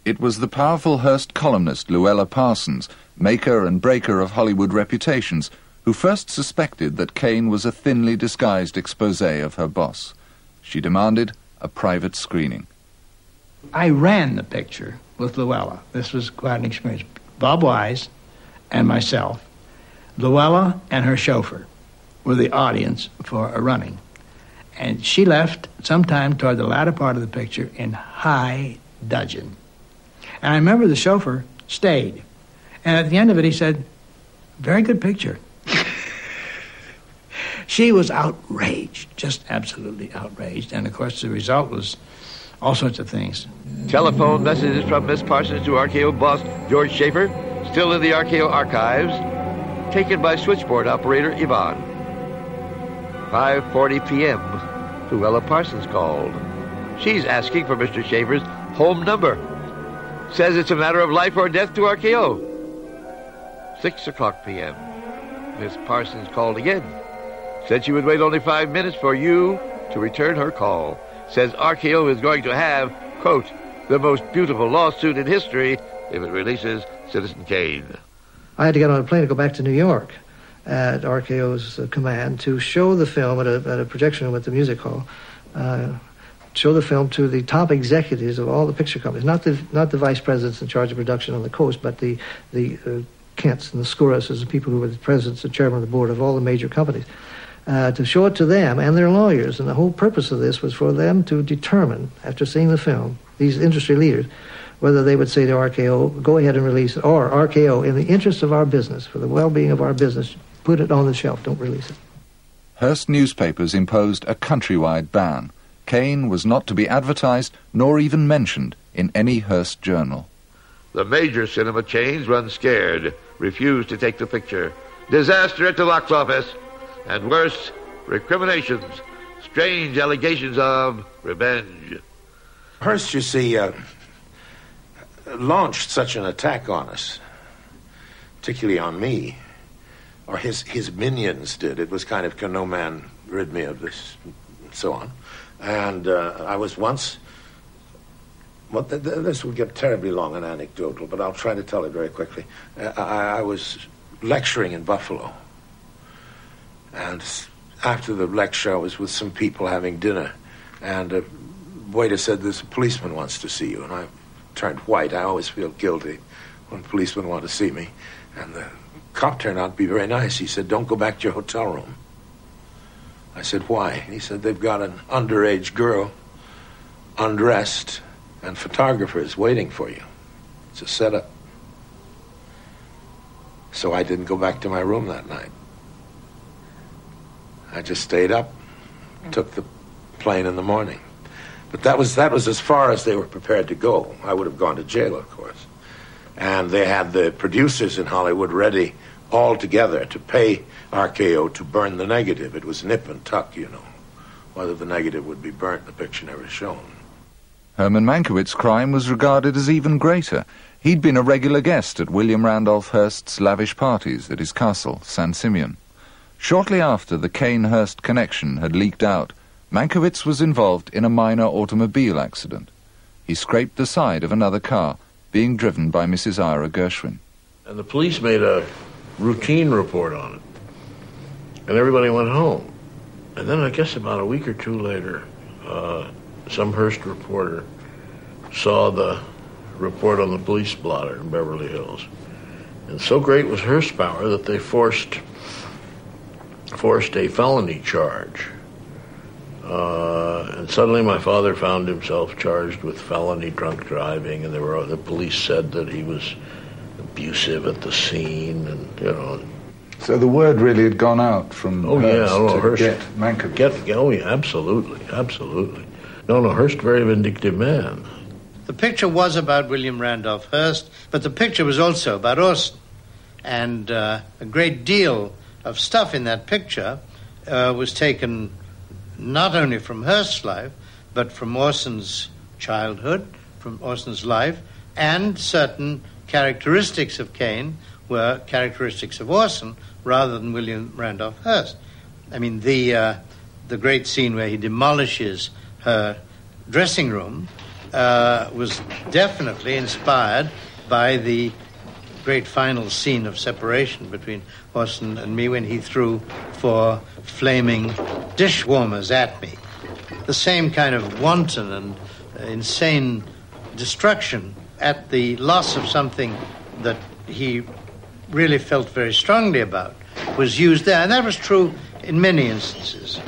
It was the powerful Hearst columnist Luella Parsons, maker and breaker of Hollywood reputations, who first suspected that Kane was a thinly disguised exposé of her boss. She demanded a private screening. I ran the picture with Luella. This was quite an experience. Bob Wise and myself, Luella and her chauffeur were the audience for a running. And she left sometime toward the latter part of the picture in high dudgeon. And I remember the chauffeur stayed. And at the end of it, he said, "Very good picture." She was outraged, just absolutely outraged. And, of course, the result was all sorts of things. Telephone messages from Miss Parsons to RKO boss George Schaefer, still in the RKO archives, taken by switchboard operator Yvonne. 5:40 p.m., Luella Parsons called. She's asking for Mr. Schaefer's home number. Says it's a matter of life or death to RKO. 6 o'clock p.m., Miss Parsons called again. Said she would wait only 5 minutes for you to return her call. Says RKO is going to have, quote, the most beautiful lawsuit in history if it releases Citizen Kane. I had to get on a plane to go back to New York at RKO's command to show the film at a projection room at the music hall, show the film to the top executives of all the picture companies, not the vice presidents in charge of production on the coast, but the Kents and the Skouras, the people who were the presidents and chairman of the board of all the major companies. To show it to them and their lawyers. And the whole purpose of this was for them to determine, after seeing the film, these industry leaders, whether they would say to RKO, go ahead and release it, or RKO, in the interest of our business, for the well-being of our business, put it on the shelf, don't release it. Hearst newspapers imposed a countrywide ban. Kane was not to be advertised nor even mentioned in any Hearst journal. The major cinema chains run scared, refuse to take the picture. Disaster at the box office. And worse, recriminations, strange allegations of revenge. Hearst, you see, launched such an attack on us, particularly on me, or his minions did. It was kind of, can no man rid me of this, and so on. And I was once, well, this will get terribly long and anecdotal, but I'll try to tell it very quickly. I was lecturing in Buffalo. And after the lecture, I was with some people having dinner, and a waiter said, "There's a policeman wants to see you." And I turned white. I always feel guilty when policemen want to see me. And the cop turned out to be very nice. He said, "Don't go back to your hotel room." I said, "Why?" He said, "They've got an underage girl, undressed, and photographers waiting for you. It's a setup." So I didn't go back to my room that night. I just stayed up, took the plane in the morning. But that was as far as they were prepared to go. I would have gone to jail, of course. And they had the producers in Hollywood ready all together to pay RKO to burn the negative. It was nip and tuck, you know. Whether the negative would be burnt, the picture never shown. Herman Mankiewicz's crime was regarded as even greater. He'd been a regular guest at William Randolph Hearst's lavish parties at his castle, San Simeon. Shortly after the Kane-Hearst connection had leaked out, Mankiewicz was involved in a minor automobile accident. He scraped the side of another car, being driven by Mrs. Ira Gershwin. And the police made a routine report on it. And everybody went home. And then I guess about a week or two later, some Hearst reporter saw the report on the police blotter in Beverly Hills. And so great was Hearst's power that they forced a felony charge. And suddenly my father found himself charged with felony drunk driving, and the police said that he was abusive at the scene, and, you know. So the word really had gone out from Hearst to get Mankiewicz. Oh, yeah, absolutely. No, Hearst, very vindictive man. The picture was about William Randolph Hearst, but the picture was also about Orson. And a great deal of stuff in that picture was taken not only from Hearst's life, but from Orson's childhood, from Orson's life, and certain characteristics of Kane were characteristics of Orson rather than William Randolph Hearst. I mean, the great scene where he demolishes her dressing room was definitely inspired by the great final scene of separation between Orson and me when he threw 4 flaming dishwarmers at me. The same kind of wanton and insane destruction at the loss of something that he really felt very strongly about was used there, and that was true in many instances.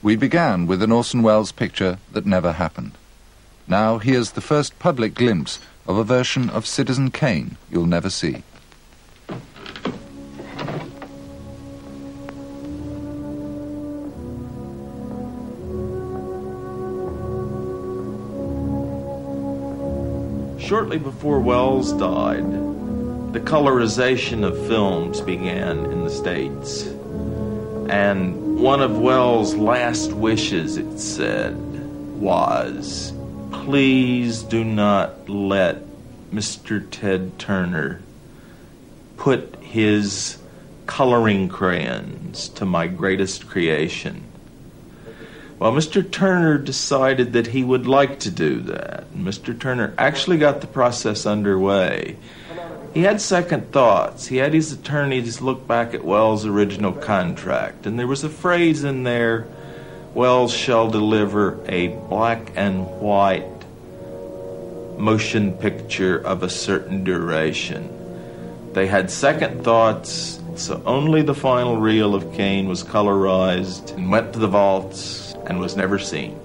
We began with an Orson Welles picture that never happened. Now here's the first public glimpse of a version of Citizen Kane you'll never see. Shortly before Welles died, the colorization of films began in the States. And one of Welles' last wishes, it said, was, please do not let Mr. Ted Turner put his coloring crayons to my greatest creation. Well, Mr. Turner decided that he would like to do that. Mr. Turner actually got the process underway. He had second thoughts. He had his attorneys look back at Welles' original contract, and there was a phrase in there, Welles shall deliver a black and white motion picture of a certain duration. They had second thoughts, so only the final reel of Kane was colorized and went to the vaults and was never seen.